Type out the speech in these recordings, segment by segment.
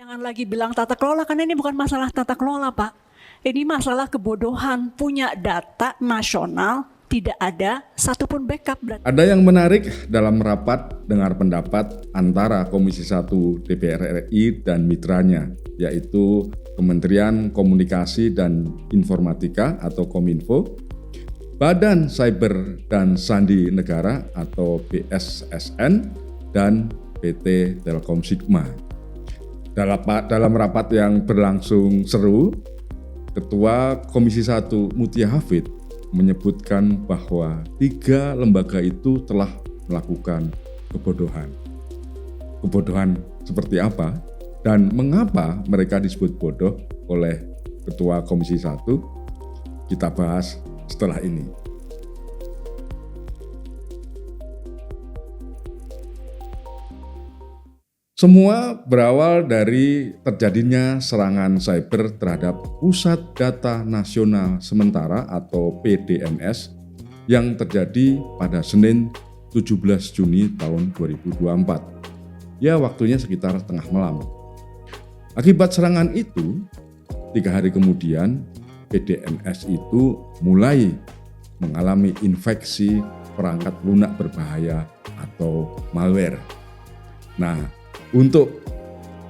Jangan lagi bilang tata kelola, karena ini bukan masalah tata kelola, Pak. Ini masalah kebodohan. Punya data nasional, tidak ada satupun backup. Ada yang menarik dalam rapat dengar pendapat antara Komisi 1 DPR RI dan mitranya, yaitu Kementerian Komunikasi dan Informatika atau Kominfo, Badan Cyber dan Sandi Negara atau BSSN, dan PT Telkom Sigma. Dalam rapat yang berlangsung seru, Ketua Komisi 1 Mutia Hafid menyebutkan bahwa 3 lembaga itu telah melakukan kebodohan. Kebodohan seperti apa dan mengapa mereka disebut bodoh oleh Ketua Komisi 1? Kita bahas setelah ini. Semua berawal dari terjadinya serangan cyber terhadap Pusat Data Nasional Sementara atau PDNS yang terjadi pada Senin 17 Juni tahun 2024. Ya, waktunya sekitar tengah malam. Akibat serangan itu, 3 hari kemudian PDNS itu mulai mengalami infeksi perangkat lunak berbahaya atau malware. Nah, untuk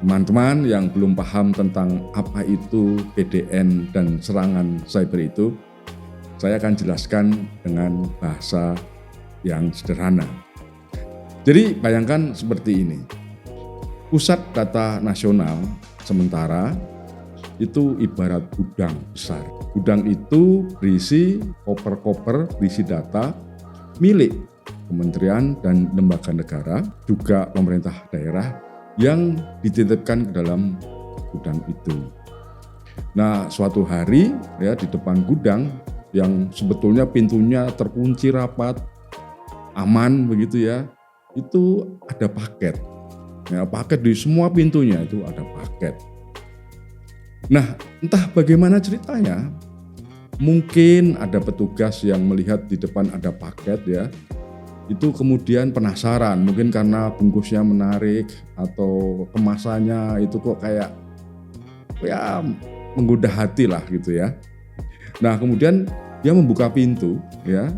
teman-teman yang belum paham tentang apa itu PDN dan serangan cyber itu, saya akan jelaskan dengan bahasa yang sederhana. Jadi bayangkan seperti ini. Pusat Data Nasional Sementara itu ibarat gudang besar. Gudang itu berisi koper-koper, berisi data milik kementerian dan lembaga negara, juga pemerintah daerah yang dititipkan ke dalam gudang itu. Nah, suatu hari ya di depan gudang yang sebetulnya pintunya terkunci rapat, aman begitu ya, itu ada paket. Ya, paket di semua pintunya itu ada paket. Nah, entah bagaimana ceritanya, mungkin ada petugas yang melihat di depan ada paket ya, itu kemudian penasaran, mungkin karena bungkusnya menarik atau kemasannya itu kok kayak ya menggoda hati lah gitu ya. Nah, kemudian dia membuka pintu ya,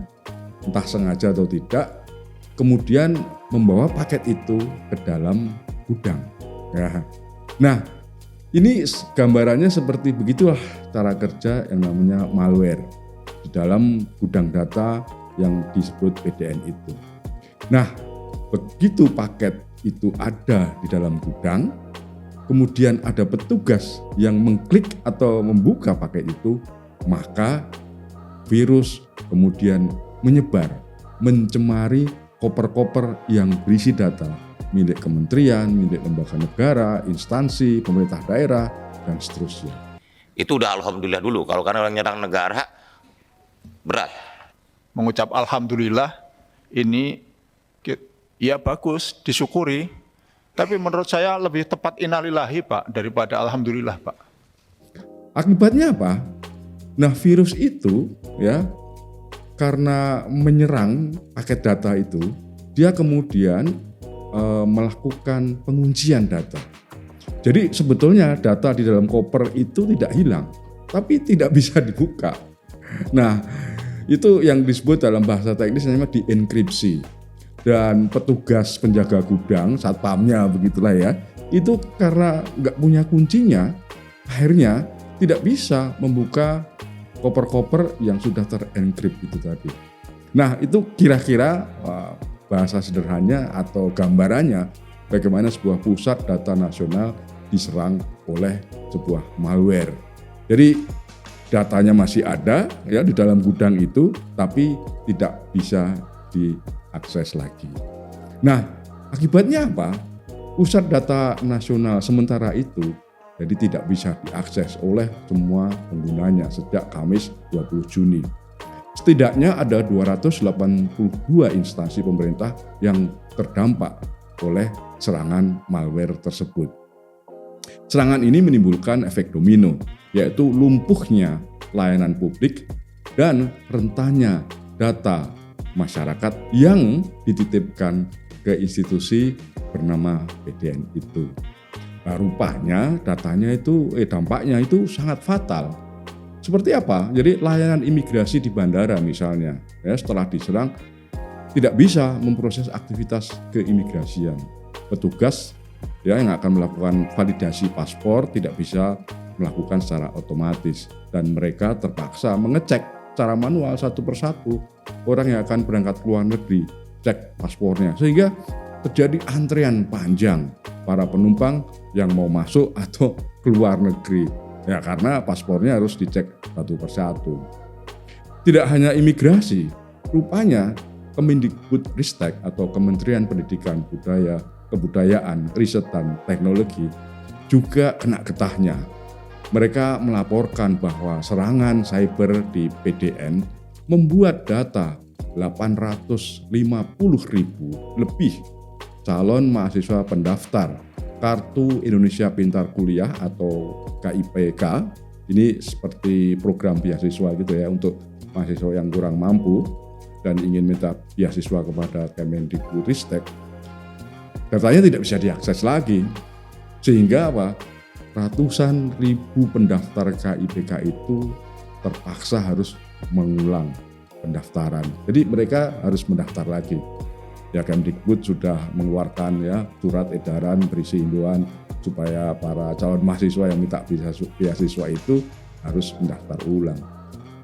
entah sengaja atau tidak, kemudian membawa paket itu ke dalam gudang ya. Nah, ini gambarannya seperti begitulah cara kerja yang namanya malware di dalam gudang data yang disebut PDN itu. Nah, begitu paket itu ada di dalam gudang, kemudian ada petugas yang mengklik atau membuka paket itu, maka virus kemudian menyebar, mencemari koper-koper yang berisi data milik kementerian, milik lembaga negara, instansi, pemerintah daerah, dan seterusnya. Itu udah alhamdulillah dulu, kalau karena orang nyerang negara, berat. Mengucap alhamdulillah ini ya bagus, disyukuri. Tapi menurut saya lebih tepat innalillahi Pak daripada alhamdulillah Pak. Akibatnya apa? Nah, virus itu ya karena menyerang paket data itu, dia kemudian melakukan penguncian data. Jadi sebetulnya data di dalam koper itu tidak hilang, tapi tidak bisa dibuka. Nah, itu yang disebut dalam bahasa teknis namanya dienkripsi. Dan petugas penjaga gudang, satpamnya begitulah ya, itu karena nggak punya kuncinya, akhirnya tidak bisa membuka koper-koper yang sudah terenkrip itu tadi. Nah, itu kira-kira bahasa sederhananya atau gambarannya bagaimana sebuah pusat data nasional diserang oleh sebuah malware. Jadi datanya masih ada ya di dalam gudang itu, tapi tidak bisa diakses lagi. Nah, akibatnya apa? Pusat Data Nasional Sementara itu jadi tidak bisa diakses oleh semua penggunanya sejak Kamis 20 Juni. Setidaknya ada 282 instansi pemerintah yang terdampak oleh serangan malware tersebut. Serangan ini menimbulkan efek domino, yaitu lumpuhnya layanan publik dan rentannya data masyarakat yang dititipkan ke institusi bernama PDN itu. Nah, rupanya dampaknya itu sangat fatal. Seperti apa? Jadi layanan imigrasi di bandara misalnya, ya, setelah diserang tidak bisa memproses aktivitas keimigrasian. Petugas ya yang akan melakukan validasi paspor tidak bisa melakukan secara otomatis, dan mereka terpaksa mengecek secara manual satu persatu orang yang akan berangkat ke luar negeri, cek paspornya, sehingga terjadi antrean panjang para penumpang yang mau masuk atau keluar negeri. Ya, karena paspornya harus dicek satu persatu. Tidak hanya imigrasi, rupanya Kemendikbudristek atau Kementerian Pendidikan Kebudayaan, Riset dan Teknologi juga kena getahnya. Mereka melaporkan bahwa serangan cyber di PDN membuat data 850.000 lebih calon mahasiswa pendaftar Kartu Indonesia Pintar Kuliah atau KIPK. Ini seperti program beasiswa gitu ya untuk mahasiswa yang kurang mampu dan ingin minta beasiswa kepada Kemendikbudristek. Datanya tidak bisa diakses lagi, sehingga ratusan ribu pendaftar KIPK itu terpaksa harus mengulang pendaftaran. Jadi mereka harus mendaftar lagi. Ya, Kemdikbud sudah mengeluarkan ya surat edaran berisi himbauan supaya para calon mahasiswa yang minta beasiswa itu harus mendaftar ulang.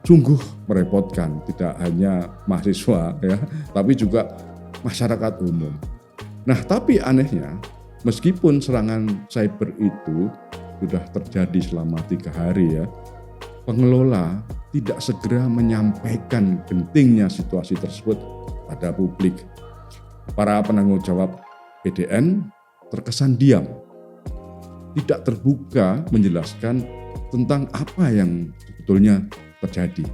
Sungguh merepotkan, tidak hanya mahasiswa ya, tapi juga masyarakat umum. Nah, tapi anehnya, meskipun serangan cyber itu sudah terjadi selama 3 hari ya, pengelola tidak segera menyampaikan gentingnya situasi tersebut pada publik. Para penanggung jawab PDN terkesan diam, tidak terbuka menjelaskan tentang apa yang sebetulnya terjadi.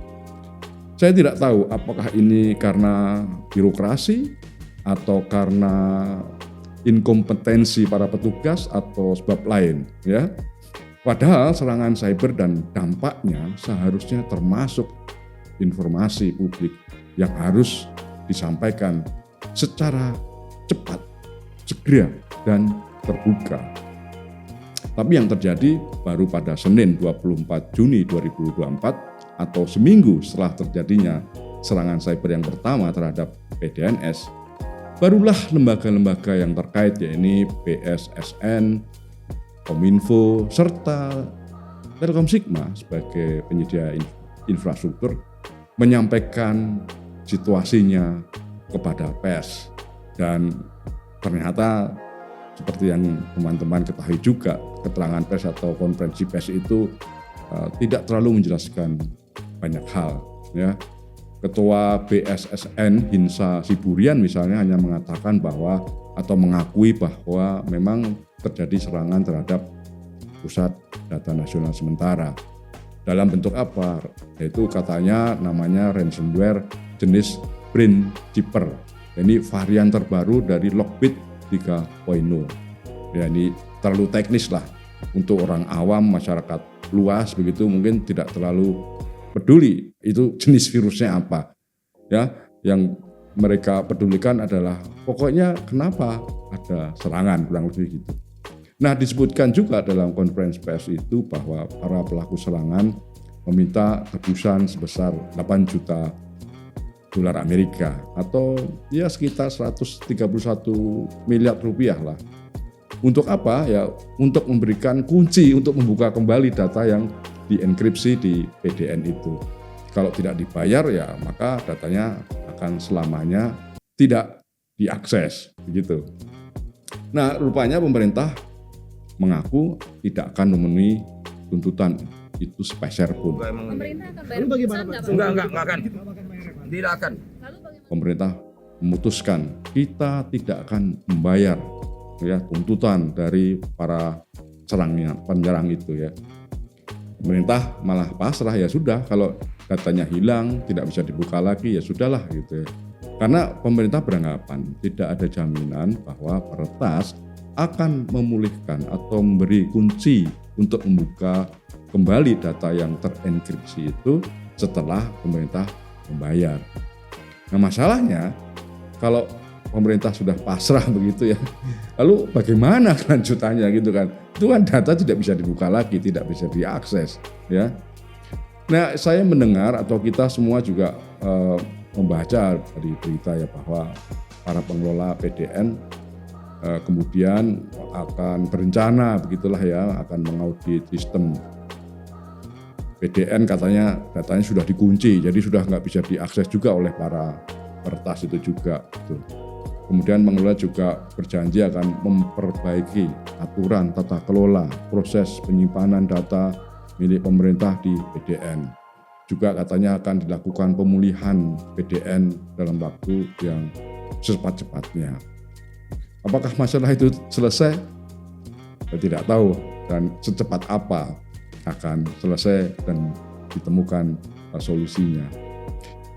Saya tidak tahu apakah ini karena birokrasi atau karena inkompetensi para petugas atau sebab lain ya. Padahal serangan cyber dan dampaknya seharusnya termasuk informasi publik yang harus disampaikan secara cepat, segera, dan terbuka. Tapi yang terjadi baru pada Senin 24 Juni 2024 atau seminggu setelah terjadinya serangan cyber yang pertama terhadap PDNS, barulah lembaga-lembaga yang terkait yaitu BSSN, Kominfo, serta Telkom Sigma sebagai penyedia infrastruktur menyampaikan situasinya kepada pers. Dan ternyata seperti yang teman-teman ketahui juga, keterangan pers atau konferensi pers itu tidak terlalu menjelaskan banyak hal ya. Ketua BSSN Hinsa Siburian misalnya hanya mengatakan bahwa atau mengakui bahwa memang terjadi serangan terhadap Pusat Data Nasional Sementara. Dalam bentuk apa? Yaitu katanya namanya ransomware jenis Brain Chipper. Ini varian terbaru dari Lockbit 3.0. Ya, ini terlalu teknis lah untuk orang awam, masyarakat luas begitu mungkin tidak terlalu peduli itu jenis virusnya apa. Ya, yang mereka pedulikan adalah pokoknya kenapa ada serangan, kurang lebih gitu. Nah, disebutkan juga dalam konferensi pers itu bahwa para pelaku serangan meminta tebusan sebesar 8 juta dolar Amerika atau ya sekitar 131 miliar rupiah lah. Untuk apa? Ya untuk memberikan kunci untuk membuka kembali data yang dienkripsi di PDN itu. Kalau tidak dibayar ya maka datanya akan selamanya tidak diakses begitu. Nah, rupanya pemerintah mengaku tidak akan memenuhi tuntutan itu sepeser pun. Pemerintah akan bayar bagaimana? Enggak akan. Tidak akan. Pemerintah memutuskan kita tidak akan membayar ya tuntutan dari para penyerang itu ya. Pemerintah malah pasrah, ya sudah kalau datanya hilang tidak bisa dibuka lagi ya sudahlah gitu ya. Karena pemerintah beranggapan tidak ada jaminan bahwa peretas akan memulihkan atau memberi kunci untuk membuka kembali data yang terenkripsi itu setelah pemerintah membayar. Nah, masalahnya kalau pemerintah sudah pasrah begitu ya, lalu bagaimana kelanjutannya gitu kan? itu kan data tidak bisa dibuka lagi, tidak bisa diakses, ya. Nah, saya mendengar atau kita semua juga membaca dari berita ya bahwa para pengelola PDN kemudian akan berencana begitulah ya, akan mengaudit sistem PDN, katanya datanya sudah dikunci, jadi sudah nggak bisa diakses juga oleh para peretas itu juga. Gitu. Kemudian pengelola juga berjanji akan memperbaiki aturan tata kelola proses penyimpanan data milik pemerintah di PDN. Juga katanya akan dilakukan pemulihan PDN dalam waktu yang secepat-cepatnya. Apakah masalah itu selesai? Saya tidak tahu, dan secepat apa akan selesai dan ditemukan solusinya.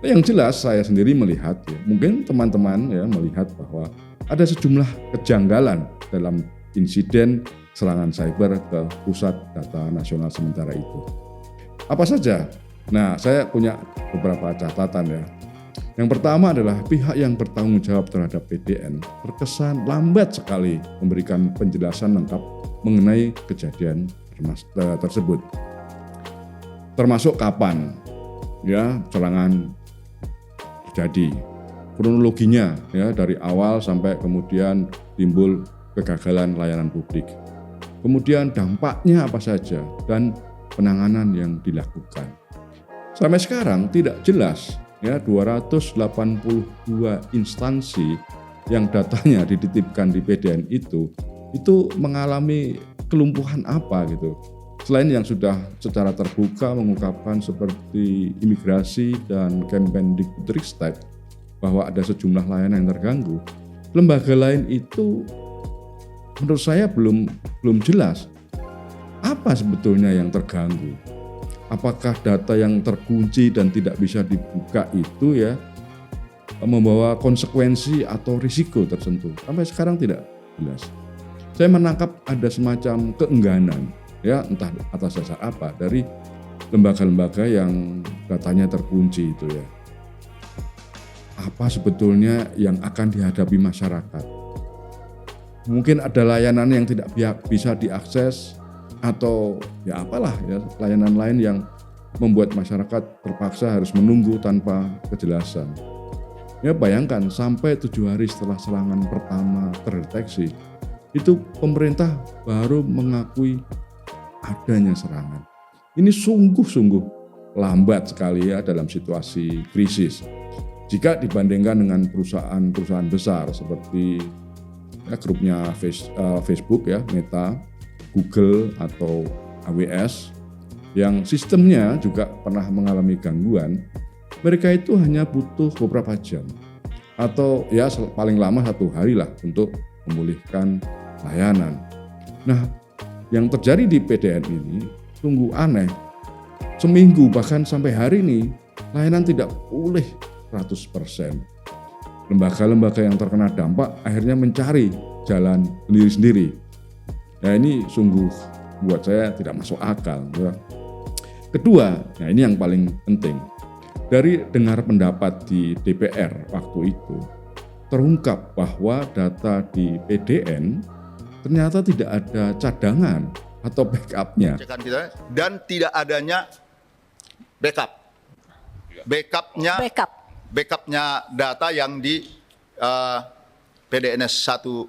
Yang jelas saya sendiri melihat, ya, mungkin teman-teman ya melihat bahwa ada sejumlah kejanggalan dalam insiden serangan cyber ke Pusat Data Nasional sementara itu. Apa saja? Nah, saya punya beberapa catatan ya. Yang pertama adalah pihak yang bertanggung jawab terhadap PDN terkesan lambat sekali memberikan penjelasan lengkap mengenai kejadian tersebut. Termasuk kapan ya serangan terjadi, kronologinya ya dari awal sampai kemudian timbul kegagalan layanan publik. Kemudian dampaknya apa saja dan penanganan yang dilakukan. Sampai sekarang tidak jelas ya 282 instansi yang datanya dititipkan di PDN itu mengalami kelumpuhan apa gitu. Selain yang sudah secara terbuka mengungkapkan seperti imigrasi dan Kemendikbudristek bahwa ada sejumlah layanan yang terganggu, lembaga lain itu menurut saya belum jelas apa sebetulnya yang terganggu. Apakah data yang terkunci dan tidak bisa dibuka itu ya membawa konsekuensi atau risiko tertentu? Sampai sekarang tidak jelas. Saya menangkap ada semacam keengganan ya, entah atas dasar apa dari lembaga-lembaga yang datanya terkunci itu ya. Apa sebetulnya yang akan dihadapi masyarakat? Mungkin ada layanan yang tidak bisa diakses atau ya apalah ya layanan lain yang membuat masyarakat terpaksa harus menunggu tanpa kejelasan. Ya bayangkan sampai 7 hari setelah serangan pertama terdeteksi, itu pemerintah baru mengakui adanya serangan. Ini sungguh-sungguh lambat sekali ya dalam situasi krisis. Jika dibandingkan dengan perusahaan-perusahaan besar seperti ya, grupnya Facebook ya, Meta, Google atau AWS yang sistemnya juga pernah mengalami gangguan, mereka itu hanya butuh beberapa jam atau ya paling lama 1 hari lah untuk memulihkan layanan. Nah, yang terjadi di PDN ini sungguh aneh. Seminggu bahkan sampai hari ini layanan tidak pulih 100%. Lembaga-lembaga yang terkena dampak akhirnya mencari jalan sendiri-sendiri. Nah ini sungguh buat saya tidak masuk akal. Ya. Kedua, nah ini yang paling penting. Dari dengar pendapat di DPR waktu itu, terungkap bahwa data di PDN ternyata tidak ada cadangan atau backupnya. Dan tidak adanya backupnya data yang di PDNS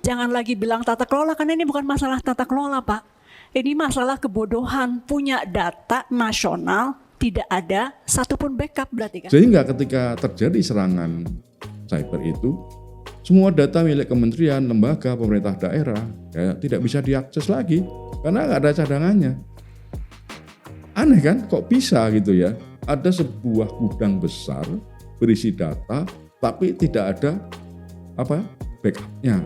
1. Jangan lagi bilang tata kelola, karena ini bukan masalah tata kelola, Pak. Ini masalah kebodohan, punya data nasional, tidak ada satupun backup berarti kan? Sehingga ketika terjadi serangan cyber itu, semua data milik kementerian, lembaga, pemerintah daerah ya, tidak bisa diakses lagi karena nggak ada cadangannya. Aneh kan? Kok bisa gitu ya? Ada sebuah gudang besar berisi data, tapi tidak ada backupnya.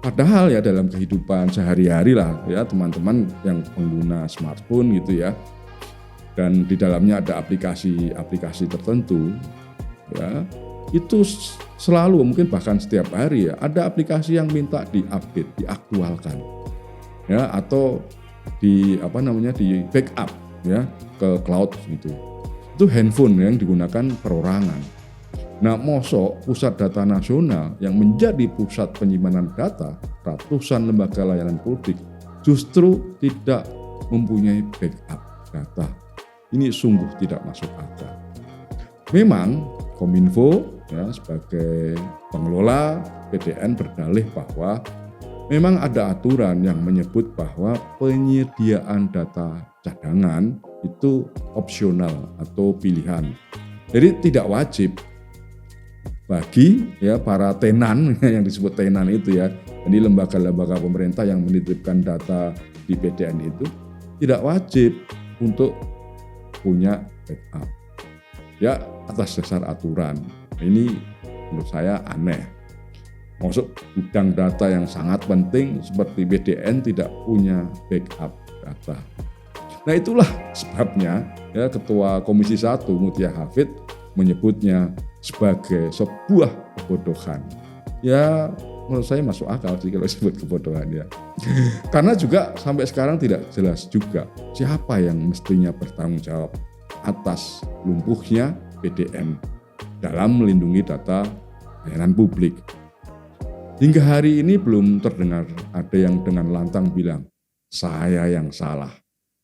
Padahal ya dalam kehidupan sehari-hari lah ya teman-teman yang pengguna smartphone gitu ya, dan di dalamnya ada aplikasi tertentu ya, itu selalu mungkin bahkan setiap hari ya ada aplikasi yang minta diupdate, diaktualkan ya, atau di backup ya ke cloud gitu. Itu handphone yang digunakan perorangan. Nah, mosok Pusat Data Nasional yang menjadi pusat penyimpanan data ratusan lembaga layanan publik justru tidak mempunyai backup data. Ini sungguh tidak masuk akal. Memang Kominfo ya, sebagai pengelola PDN berdalih bahwa memang ada aturan yang menyebut bahwa penyediaan data cadangan itu opsional atau pilihan. Jadi tidak wajib bagi ya para tenan yang disebut tenan itu ya. Jadi lembaga-lembaga pemerintah yang menitipkan data di PDN itu tidak wajib untuk punya backup. Ya atas dasar aturan. Ini menurut saya aneh. Masuk gudang data yang sangat penting seperti PDN tidak punya backup data. Nah itulah sebabnya ya Ketua Komisi 1 Mutia Hafid menyebutnya sebagai sebuah kebodohan. Ya menurut saya masuk akal sih kalau disebut kebodohan ya. Karena juga sampai sekarang tidak jelas juga siapa yang mestinya bertanggung jawab atas lumpuhnya PDN dalam melindungi data layanan publik. Hingga hari ini belum terdengar ada yang dengan lantang bilang, saya yang salah,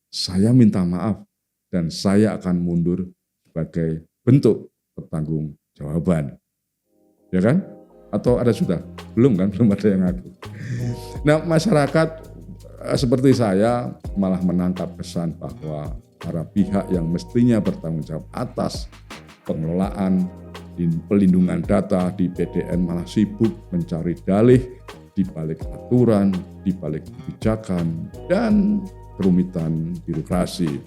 saya minta maaf, dan saya akan mundur sebagai bentuk pertanggungjawaban. Ya kan? Atau ada sudah? Belum kan? Belum ada yang ngaku. Nah, masyarakat seperti saya malah menangkap kesan bahwa para pihak yang mestinya bertanggung jawab atas pengelolaan pelindungan data di PDN malah sibuk mencari dalih di balik aturan, di balik kebijakan, dan kerumitan birokrasi.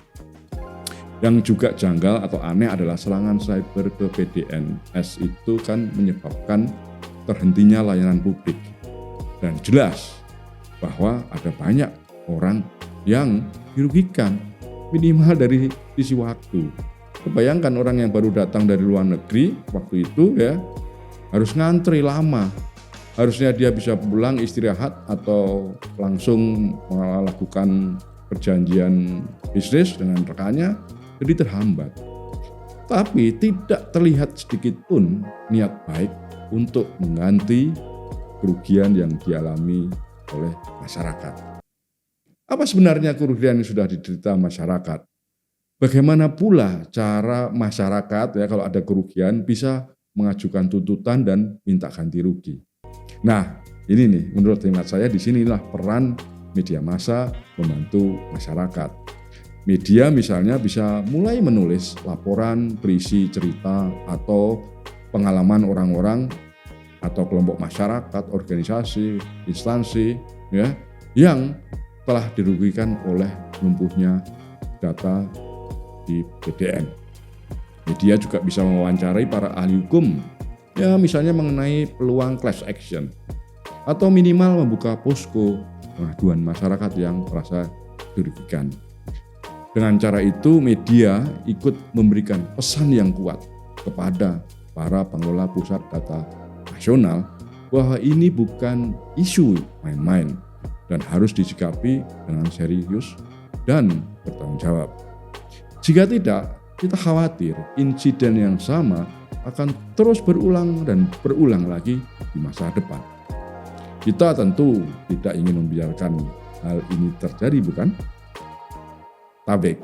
Yang juga janggal atau aneh adalah serangan cyber ke PDNS itu kan menyebabkan terhentinya layanan publik. Dan jelas bahwa ada banyak orang yang dirugikan minimal dari sisi waktu. Bayangkan orang yang baru datang dari luar negeri waktu itu ya harus ngantri lama. Harusnya dia bisa pulang istirahat atau langsung melakukan perjanjian bisnis dengan rekannya, jadi terhambat. Tapi tidak terlihat sedikit pun niat baik untuk mengganti kerugian yang dialami oleh masyarakat. Apa sebenarnya kerugian yang sudah diderita masyarakat? Bagaimana pula cara masyarakat ya kalau ada kerugian bisa mengajukan tuntutan dan minta ganti rugi. Nah, ini nih menurut hemat saya disinilah peran media massa membantu masyarakat. Media misalnya bisa mulai menulis laporan berisi cerita atau pengalaman orang-orang atau kelompok masyarakat, organisasi, instansi ya yang telah dirugikan oleh lumpuhnya data di PDN. Media juga bisa mewawancarai para ahli hukum, ya misalnya mengenai peluang class action, atau minimal membuka posko pengaduan masyarakat yang merasa dirugikan. Dengan cara itu, media ikut memberikan pesan yang kuat kepada para pengelola pusat data nasional bahwa ini bukan isu main-main dan harus disikapi dengan serius dan bertanggung jawab. Jika tidak, kita khawatir insiden yang sama akan terus berulang dan berulang lagi di masa depan. Kita tentu tidak ingin membiarkan hal ini terjadi, bukan? Tabek.